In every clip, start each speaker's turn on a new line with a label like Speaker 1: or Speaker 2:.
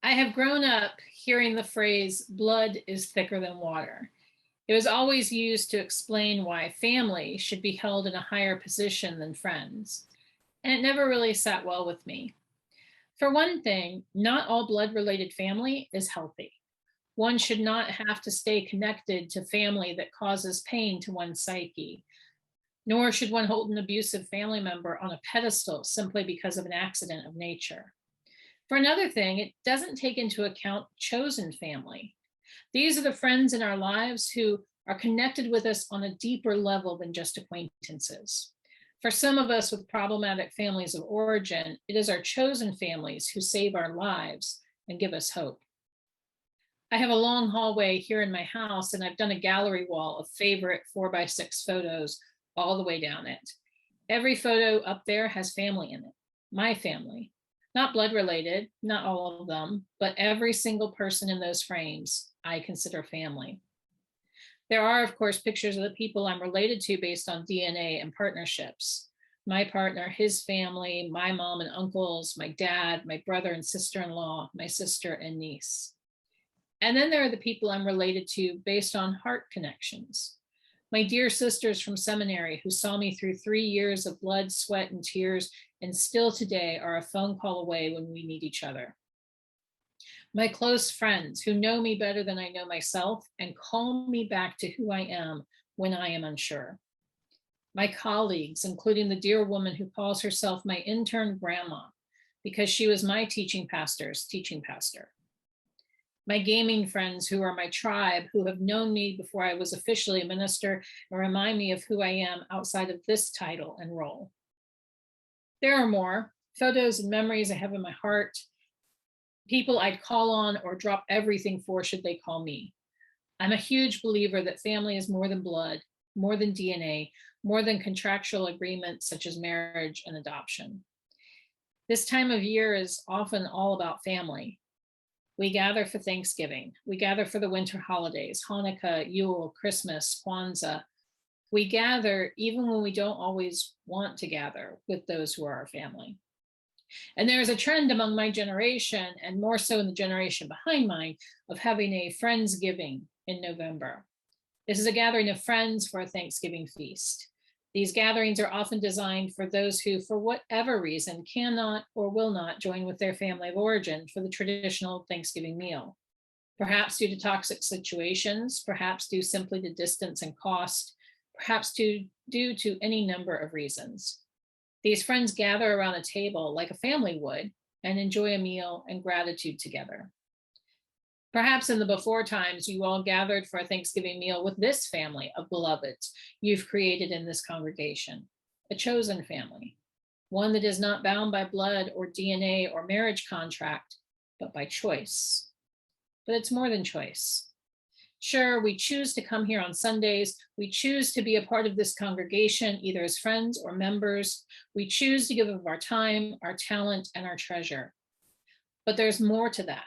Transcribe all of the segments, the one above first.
Speaker 1: I have grown up hearing the phrase, blood is thicker than water. It was always used to explain why family should be held in a higher position than friends, and it never really sat well with me. For one thing, not all blood-related family is healthy. One should not have to stay connected to family that causes pain to one's psyche, nor should one hold an abusive family member on a pedestal simply because of an accident of nature. For another thing, it doesn't take into account chosen family. These are the friends in our lives who are connected with us on a deeper level than just acquaintances. For some of us with problematic families of origin, it is our chosen families who save our lives and give us hope. I have a long hallway here in my house, and I've done a gallery wall of favorite 4x6 photos all the way down it. Every photo up there has family in it, my family. Not blood related, not all of them, but every single person in those frames I consider family. There are, of course, pictures of the people I'm related to based on DNA and partnerships. My partner, his family, my mom and uncles, my dad, my brother and sister-in-law, my sister and niece. And then there are the people I'm related to based on heart connections. My dear sisters from seminary who saw me through 3 years of blood, sweat, and tears, and still today are a phone call away when we need each other. My close friends who know me better than I know myself and call me back to who I am when I am unsure. My colleagues, including the dear woman who calls herself my intern grandma because she was my teaching pastor's teaching pastor. My gaming friends who are my tribe, who have known me before I was officially a minister and remind me of who I am outside of this title and role. There are more photos and memories I have in my heart, people I'd call on or drop everything for should they call me. I'm a huge believer that family is more than blood, more than DNA, more than contractual agreements such as marriage and adoption. This time of year is often all about family. We gather for Thanksgiving. We gather for the winter holidays, Hanukkah, Yule, Christmas, Kwanzaa. We gather even when we don't always want to gather with those who are our family. And there is a trend among my generation, and more so in the generation behind mine, of having a Friendsgiving in November. This is a gathering of friends for a Thanksgiving feast. These gatherings are often designed for those who, for whatever reason, cannot or will not join with their family of origin for the traditional Thanksgiving meal. Perhaps due to toxic situations, perhaps due simply to distance and cost, perhaps due to any number of reasons. These friends gather around a table like a family would and enjoy a meal and gratitude together. Perhaps in the before times, you all gathered for a Thanksgiving meal with this family of beloveds you've created in this congregation, a chosen family, one that is not bound by blood or DNA or marriage contract, but by choice. But it's more than choice. Sure, we choose to come here on Sundays. We choose to be a part of this congregation, either as friends or members. We choose to give of our time, our talent, and our treasure. But there's more to that.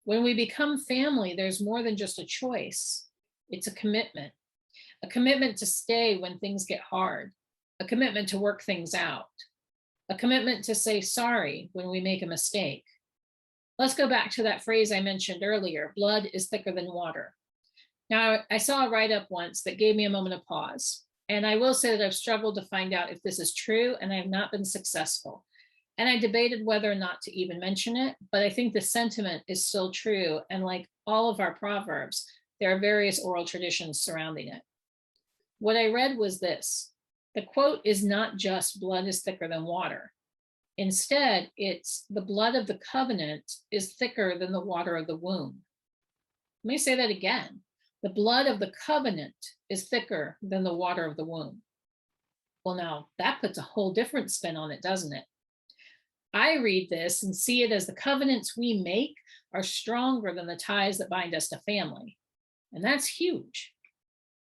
Speaker 1: When we become family, there's more than just a choice. It's a commitment to stay when things get hard, a commitment to work things out, a commitment to say sorry when we make a mistake. Let's go back to that phrase I mentioned earlier, blood is thicker than water. Now, I saw a write-up once that gave me a moment of pause. And I will say that I've struggled to find out if this is true, and I have not been successful. And I debated whether or not to even mention it, but I think the sentiment is still true. And like all of our proverbs, there are various oral traditions surrounding it. What I read was this: the quote is not just blood is thicker than water. Instead, it's the blood of the covenant is thicker than the water of the womb. Let me say that again. The blood of the covenant is thicker than the water of the womb. Well, now that puts a whole different spin on it, doesn't it? I read this and see it as the covenants we make are stronger than the ties that bind us to family. And that's huge.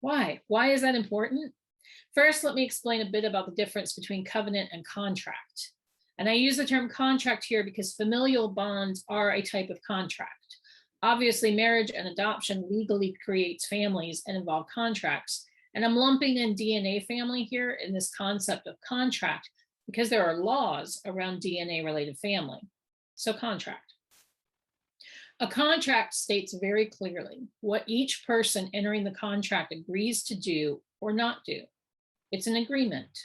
Speaker 1: Why? Why is that important? First, let me explain a bit about the difference between covenant and contract. And I use the term contract here because familial bonds are a type of contract. Obviously, marriage and adoption legally creates families and involve contracts. And I'm lumping in DNA family here in this concept of contract because there are laws around DNA-related family. So contract. A contract states very clearly what each person entering the contract agrees to do or not do. It's an agreement,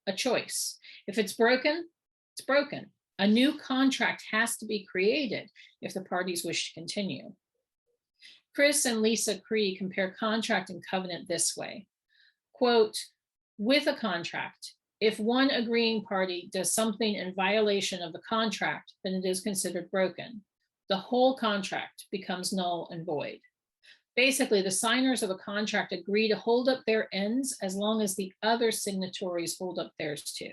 Speaker 1: a choice. If it's broken, it's broken. A new contract has to be created if the parties wish to continue. Chris and Lisa Cree compare contract and covenant this way. Quote, with a contract, if one agreeing party does something in violation of the contract, then it is considered broken. The whole contract becomes null and void. Basically, the signers of a contract agree to hold up their ends as long as the other signatories hold up theirs too.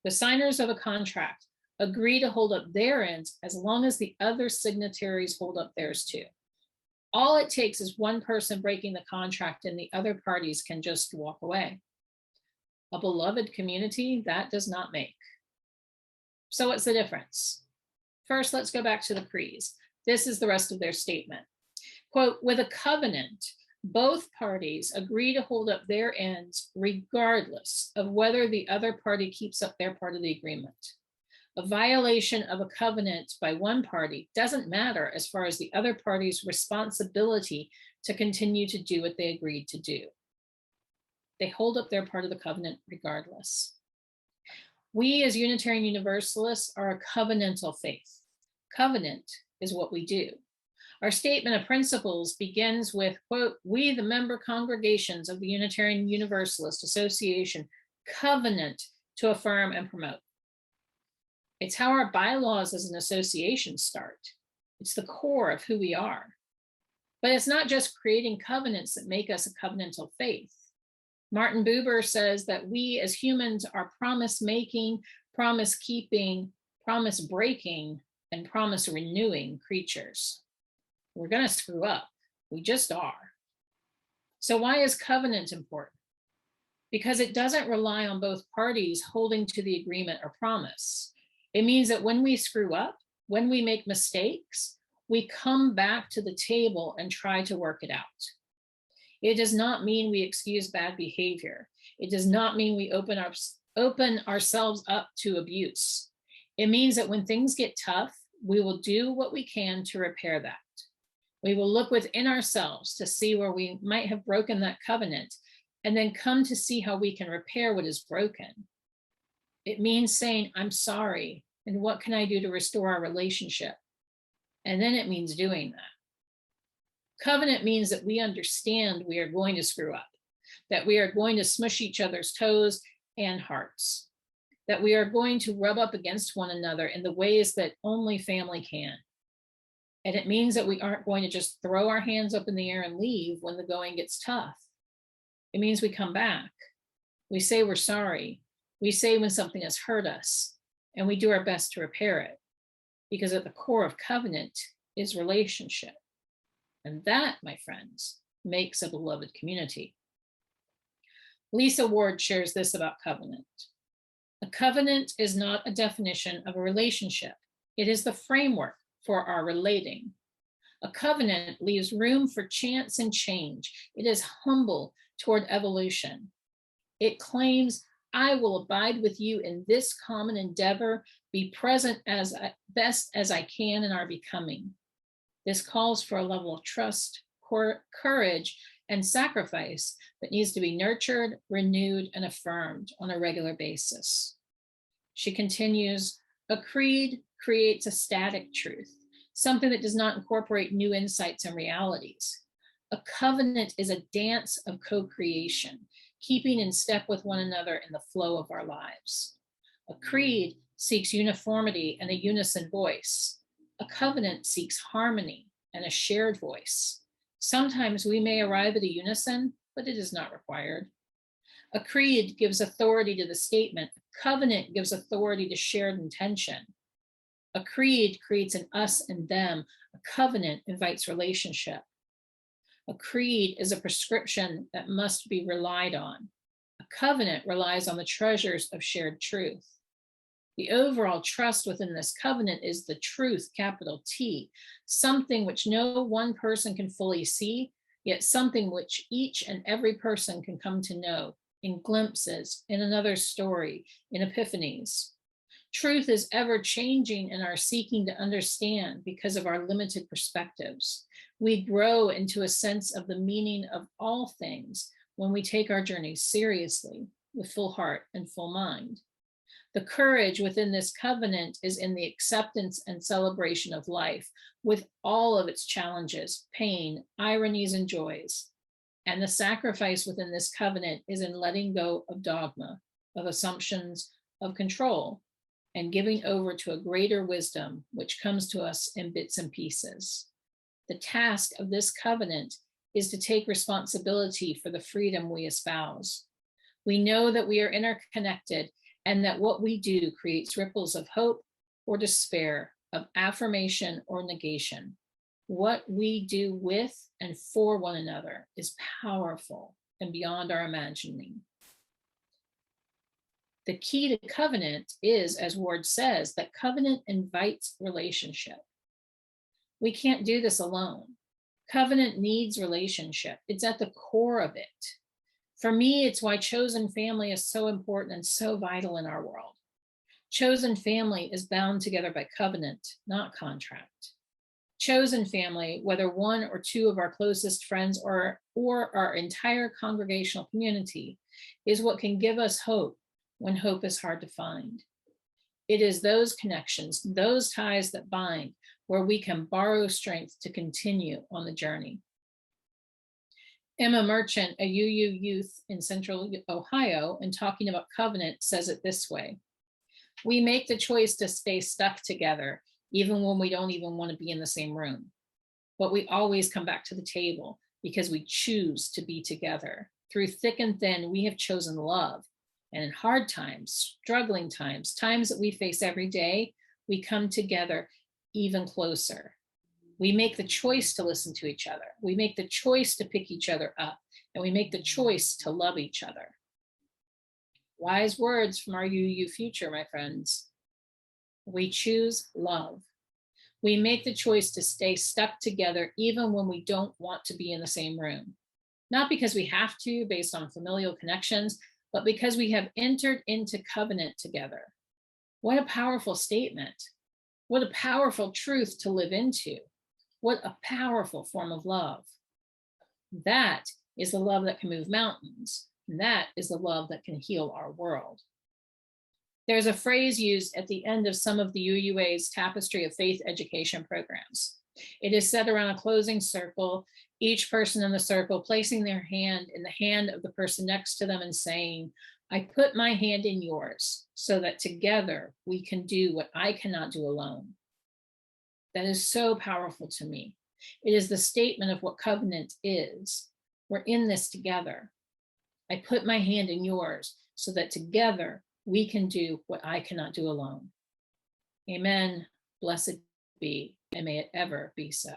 Speaker 1: The signers of a contract agree to hold up their ends as long as the other signatories hold up theirs too. All it takes is one person breaking the contract and the other parties can just walk away. A beloved community, that does not make. So what's the difference? First, let's go back to the Crees. This is the rest of their statement. Quote, with a covenant, both parties agree to hold up their ends regardless of whether the other party keeps up their part of the agreement. A violation of a covenant by one party doesn't matter as far as the other party's responsibility to continue to do what they agreed to do. They hold up their part of the covenant regardless. We as Unitarian Universalists are a covenantal faith. Covenant is what we do. Our statement of principles begins with, quote, we, the member congregations of the Unitarian Universalist Association, covenant to affirm and promote. It's how our bylaws as an association start. It's the core of who we are. But it's not just creating covenants that make us a covenantal faith. Martin Buber says that we as humans are promise-making, promise-keeping, promise-breaking, and promise-renewing creatures. We're going to screw up. We just are. So why is covenant important? Because it doesn't rely on both parties holding to the agreement or promise. It means that when we screw up, when we make mistakes, we come back to the table and try to work it out. It does not mean we excuse bad behavior. It does not mean we open ourselves up to abuse. It means that when things get tough, we will do what we can to repair that. We will look within ourselves to see where we might have broken that covenant and then come to see how we can repair what is broken. It means saying, I'm sorry, and what can I do to restore our relationship? And then it means doing that. Covenant means that we understand we are going to screw up, that we are going to smush each other's toes and hearts, that we are going to rub up against one another in the ways that only family can. And it means that we aren't going to just throw our hands up in the air and leave when the going gets tough. It means we come back. We say we're sorry. We say when something has hurt us, and we do our best to repair it. Because at the core of covenant is relationship. And that, my friends, makes a beloved community. Lisa Ward shares this about covenant. A covenant is not a definition of a relationship. It is the framework for our relating. A covenant leaves room for chance and change. It is humble toward evolution. It claims, I will abide with you in this common endeavor, be present as best as I can in our becoming. This calls for a level of trust, courage, and sacrifice that needs to be nurtured, renewed, and affirmed on a regular basis. She continues, a creed creates a static truth, something that does not incorporate new insights and realities. A covenant is a dance of co-creation, keeping in step with one another in the flow of our lives. A creed seeks uniformity and a unison voice. A covenant seeks harmony and a shared voice. Sometimes we may arrive at a unison, but it is not required. A creed gives authority to the statement. A covenant gives authority to shared intention. A creed creates an us and them. A covenant invites relationship. A creed is a prescription that must be relied on. A covenant relies on the treasures of shared truth. The overall trust within this covenant is the truth, capital T, something which no one person can fully see, yet something which each and every person can come to know in glimpses, in another story, in epiphanies. Truth is ever changing in our seeking to understand because of our limited perspectives. We grow into a sense of the meaning of all things when we take our journey seriously with full heart and full mind. The courage within this covenant is in the acceptance and celebration of life with all of its challenges, pain, ironies, and joys. And the sacrifice within this covenant is in letting go of dogma, of assumptions, of control, and giving over to a greater wisdom which comes to us in bits and pieces. The task of this covenant is to take responsibility for the freedom we espouse. We know that we are interconnected and that what we do creates ripples of hope or despair, of affirmation or negation. What we do with and for one another is powerful and beyond our imagining. The key to covenant is, as Ward says, that covenant invites relationship. We can't do this alone. Covenant needs relationship. It's at the core of it. For me, it's why chosen family is so important and so vital in our world. Chosen family is bound together by covenant, not contract. Chosen family, whether one or two of our closest friends or our entire congregational community, is what can give us hope when hope is hard to find. It is those connections, those ties that bind, where we can borrow strength to continue on the journey. Emma Merchant, a UU youth in Central Ohio, in talking about covenant, says it this way: we make the choice to stay stuck together, even when we don't even want to be in the same room. But we always come back to the table because we choose to be together. Through thick and thin, we have chosen love. And in hard times, struggling times, times that we face every day, we come together even closer. We make the choice to listen to each other. We make the choice to pick each other up, and we make the choice to love each other. Wise words from our UU future, my friends. We choose love. We make the choice to stay stuck together even when we don't want to be in the same room. Not because we have to, based on familial connections, but because we have entered into covenant together. What a powerful statement. What a powerful truth to live into. What a powerful form of love. That is the love that can move mountains. And that is the love that can heal our world. There's a phrase used at the end of some of the UUA's Tapestry of Faith education programs. It is set around a closing circle, each person in the circle placing their hand in the hand of the person next to them and saying, I put my hand in yours so that together we can do what I cannot do alone. That is so powerful to me. It is the statement of what covenant is. We're in this together. I put my hand in yours so that together we can do what I cannot do alone. Amen. Blessed be, and may it ever be so.